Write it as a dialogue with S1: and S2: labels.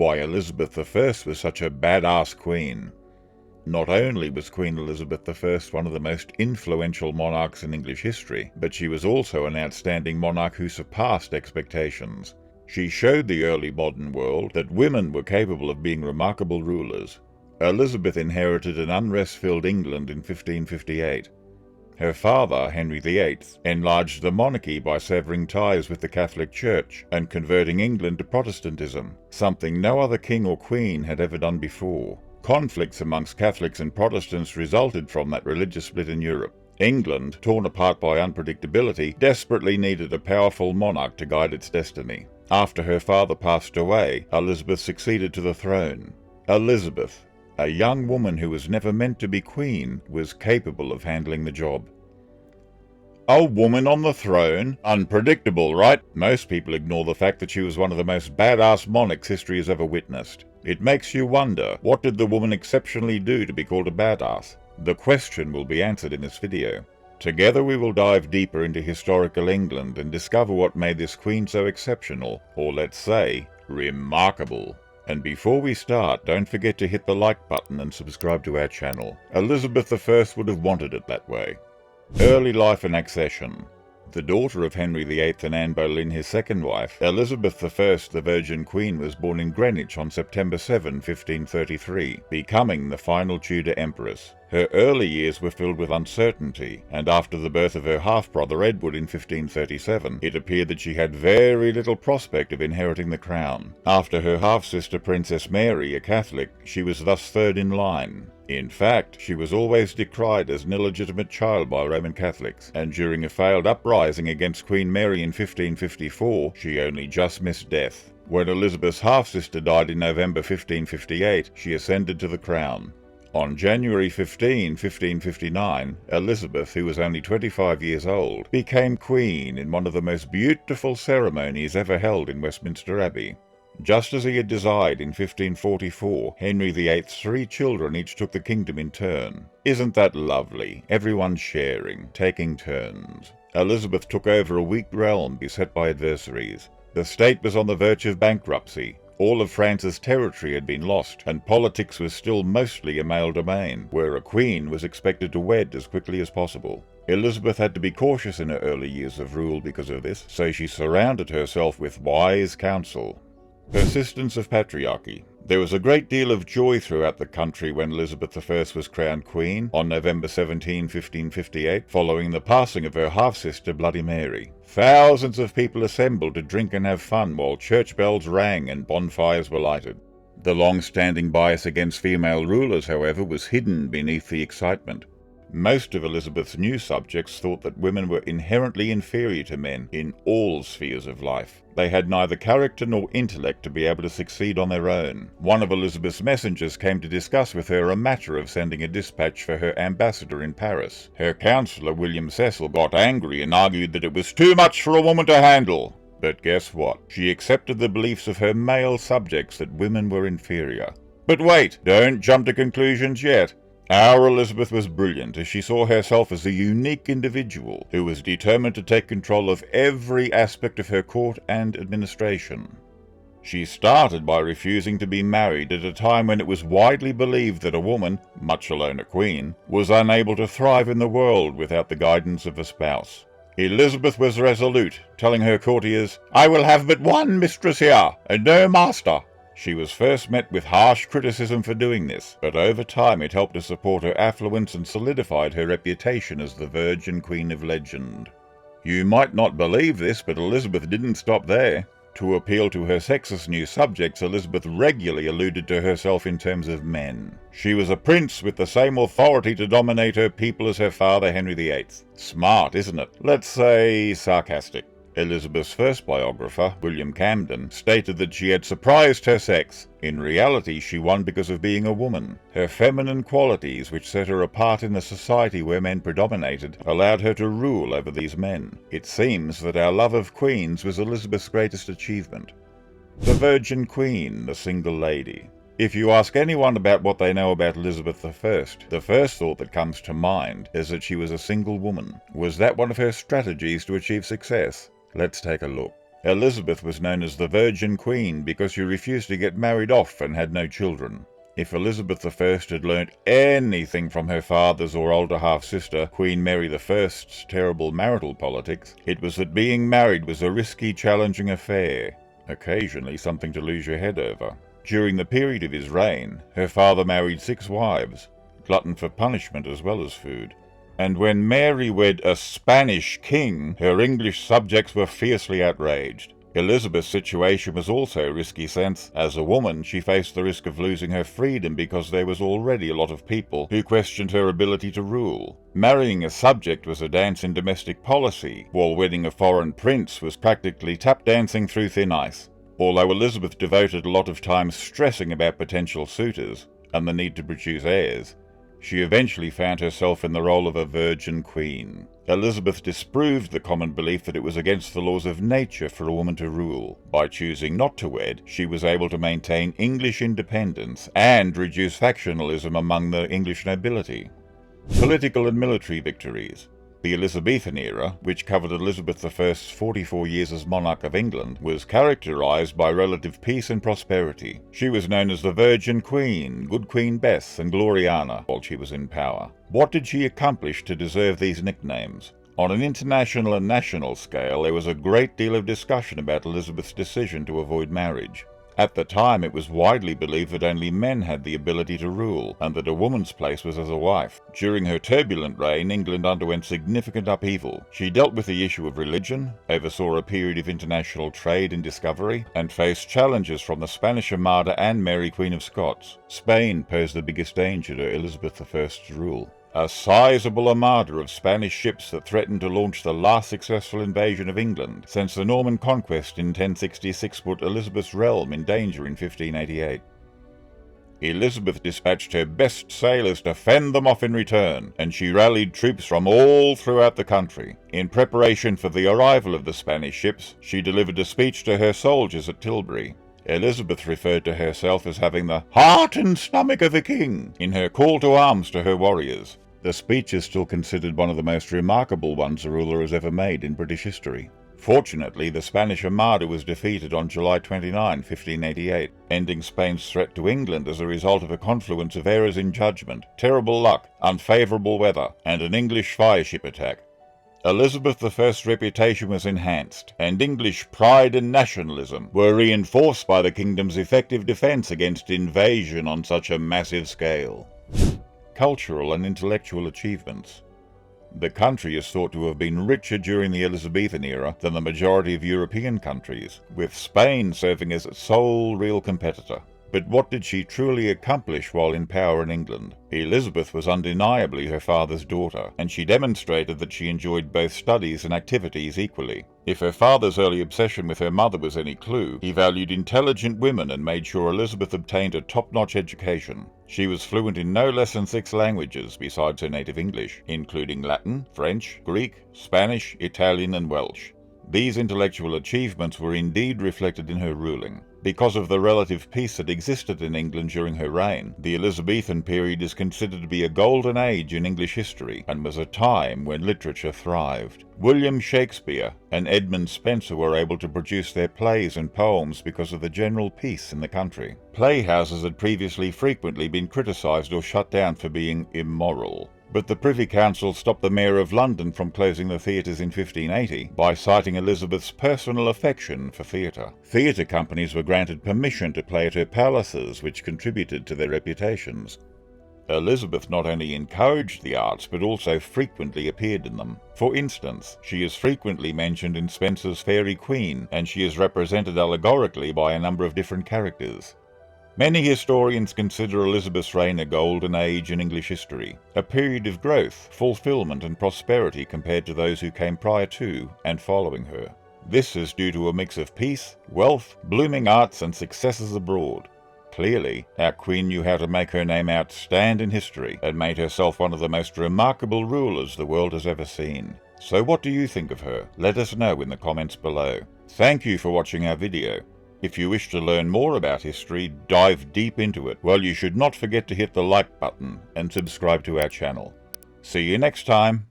S1: Why Elizabeth I was such a badass queen. Not only was Queen Elizabeth I one of the most influential monarchs in English history, but she was also an outstanding monarch who surpassed expectations. She showed the early modern world that women were capable of being remarkable rulers. Elizabeth inherited an unrest-filled England in 1558. Her father, Henry VIII, enlarged the monarchy by severing ties with the Catholic Church and converting England to Protestantism, something no other king or queen had ever done before. Conflicts amongst Catholics and Protestants resulted from that religious split in Europe. England, torn apart by unpredictability, desperately needed a powerful monarch to guide its destiny. After her father passed away, Elizabeth succeeded to the throne. Elizabeth, a young woman who was never meant to be queen, was capable of handling the job. A woman on the throne? Unpredictable, right? Most people ignore the fact that she was one of the most badass monarchs history has ever witnessed. It makes you wonder, what did the woman exceptionally do to be called a badass? The question will be answered in this video. Together we will dive deeper into historical England and discover what made this queen so exceptional, or let's say, remarkable. And before we start, don't forget to hit the like button and subscribe to our channel. Elizabeth I would have wanted it that way. Early life and accession. The daughter of Henry VIII and Anne Boleyn, his second wife, Elizabeth I, the Virgin Queen, was born in Greenwich on September 7, 1533, becoming the final Tudor empress. Her early years were filled with uncertainty, and after the birth of her half-brother Edward in 1537, it appeared that she had very little prospect of inheriting the crown. After her half-sister Princess Mary, a Catholic, she was thus third in line. In fact, she was always decried as an illegitimate child by Roman Catholics, and during a failed uprising against Queen Mary in 1554, she only just missed death. When Elizabeth's half-sister died in November 1558, she ascended to the crown. On January 15, 1559, Elizabeth, who was only 25 years old, became queen in one of the most beautiful ceremonies ever held in Westminster Abbey. Just as he had desired in 1544, Henry VIII's 3 children each took the kingdom in turn. Isn't that lovely? Everyone sharing, taking turns. Elizabeth took over a weak realm beset by adversaries. The state was on the verge of bankruptcy. All of France's territory had been lost, and politics was still mostly a male domain, where a queen was expected to wed as quickly as possible. Elizabeth had to be cautious in her early years of rule because of this, so she surrounded herself with wise counsel. Persistence of patriarchy. There was a great deal of joy throughout the country when Elizabeth I was crowned queen on November 17, 1558, following the passing of her half-sister Bloody Mary. Thousands of people assembled to drink and have fun while church bells rang and bonfires were lighted. The long-standing bias against female rulers, however, was hidden beneath the excitement. Most of Elizabeth's new subjects thought that women were inherently inferior to men in all spheres of life. They had neither character nor intellect to be able to succeed on their own. One of Elizabeth's messengers came to discuss with her a matter of sending a dispatch for her ambassador in Paris. Her counsellor, William Cecil, got angry and argued that it was too much for a woman to handle. But guess what? She accepted the beliefs of her male subjects that women were inferior. But wait, don't jump to conclusions yet. Our Elizabeth was brilliant, as she saw herself as a unique individual who was determined to take control of every aspect of her court and administration. She started by refusing to be married at a time when it was widely believed that a woman, much alone a queen, was unable to thrive in the world without the guidance of a spouse. Elizabeth was resolute, telling her courtiers, "I will have but one mistress here, and no master." She was first met with harsh criticism for doing this, but over time it helped to support her affluence and solidified her reputation as the Virgin Queen of legend. You might not believe this, but Elizabeth didn't stop there. To appeal to her sexist new subjects, Elizabeth regularly alluded to herself in terms of men. She was a prince with the same authority to dominate her people as her father Henry VIII. Smart, isn't it? Let's say sarcastic. Elizabeth's first biographer, William Camden, stated that she had surprised her sex. In reality, she won because of being a woman. Her feminine qualities, which set her apart in a society where men predominated, allowed her to rule over these men. It seems that our love of queens was Elizabeth's greatest achievement. The Virgin Queen, the single lady. If you ask anyone about what they know about Elizabeth I, the first thought that comes to mind is that she was a single woman. Was that one of her strategies to achieve success? Let's take a look. Elizabeth was known as the Virgin Queen because she refused to get married off and had no children. If Elizabeth I had learnt anything from her father's or older half-sister, Queen Mary I's terrible marital politics, it was that being married was a risky, challenging affair, occasionally something to lose your head over. During the period of his reign, her father married 6 wives, glutton for punishment as well as food. And when Mary wed a Spanish king, her English subjects were fiercely outraged. Elizabeth's situation was also risky since, as a woman, she faced the risk of losing her freedom because there was already a lot of people who questioned her ability to rule. Marrying a subject was a dance in domestic policy, while wedding a foreign prince was practically tap dancing through thin ice. Although Elizabeth devoted a lot of time stressing about potential suitors and the need to produce heirs, she eventually found herself in the role of a virgin queen. Elizabeth disproved the common belief that it was against the laws of nature for a woman to rule. By choosing not to wed, she was able to maintain English independence and reduce factionalism among the English nobility. Political and military victories. The Elizabethan era, which covered Elizabeth I's 44 years as monarch of England, was characterized by relative peace and prosperity. She was known as the Virgin Queen, Good Queen Bess, and Gloriana while she was in power. What did she accomplish to deserve these nicknames? On an international and national scale, there was a great deal of discussion about Elizabeth's decision to avoid marriage. At the time, it was widely believed that only men had the ability to rule, and that a woman's place was as a wife. During her turbulent reign, England underwent significant upheaval. She dealt with the issue of religion, oversaw a period of international trade and discovery, and faced challenges from the Spanish Armada and Mary Queen of Scots. Spain posed the biggest danger to Elizabeth I's rule. A sizable armada of Spanish ships that threatened to launch the last successful invasion of England since the Norman conquest in 1066 put Elizabeth's realm in danger in 1588. Elizabeth dispatched her best sailors to fend them off in return, and she rallied troops from all throughout the country. In preparation for the arrival of the Spanish ships, she delivered a speech to her soldiers at Tilbury. Elizabeth referred to herself as having the heart and stomach of a king in her call to arms to her warriors. The speech is still considered one of the most remarkable ones a ruler has ever made in British history. Fortunately, the Spanish Armada was defeated on July 29, 1588, ending Spain's threat to England as a result of a confluence of errors in judgment, terrible luck, unfavourable weather, and an English fireship attack. Elizabeth I's reputation was enhanced, and English pride and nationalism were reinforced by the kingdom's effective defence against invasion on such a massive scale. Cultural and intellectual achievements. The country is thought to have been richer during the Elizabethan era than the majority of European countries, with Spain serving as its sole real competitor. But what did she truly accomplish while in power in England? Elizabeth was undeniably her father's daughter, and she demonstrated that she enjoyed both studies and activities equally. If her father's early obsession with her mother was any clue, he valued intelligent women and made sure Elizabeth obtained a top-notch education. She was fluent in no less than 6 languages besides her native English, including Latin, French, Greek, Spanish, Italian, and Welsh. These intellectual achievements were indeed reflected in her ruling. Because of the relative peace that existed in England during her reign, the Elizabethan period is considered to be a golden age in English history, and was a time when literature thrived. William Shakespeare and Edmund Spenser were able to produce their plays and poems because of the general peace in the country. Playhouses had previously frequently been criticised or shut down for being immoral. But the Privy Council stopped the Mayor of London from closing the theatres in 1580 by citing Elizabeth's personal affection for theatre. Theatre companies were granted permission to play at her palaces, which contributed to their reputations. Elizabeth not only encouraged the arts, but also frequently appeared in them. For instance, she is frequently mentioned in Spenser's Fairy Queen, and she is represented allegorically by a number of different characters. Many historians consider Elizabeth's reign a golden age in English history, a period of growth, fulfillment and prosperity compared to those who came prior to and following her. This is due to a mix of peace, wealth, blooming arts and successes abroad. Clearly, our queen knew how to make her name outstand in history and made herself one of the most remarkable rulers the world has ever seen. So what do you think of her? Let us know in the comments below. Thank you for watching our video. If you wish to learn more about history, dive deep into it, well, you should not forget to hit the like button and subscribe to our channel. See you next time.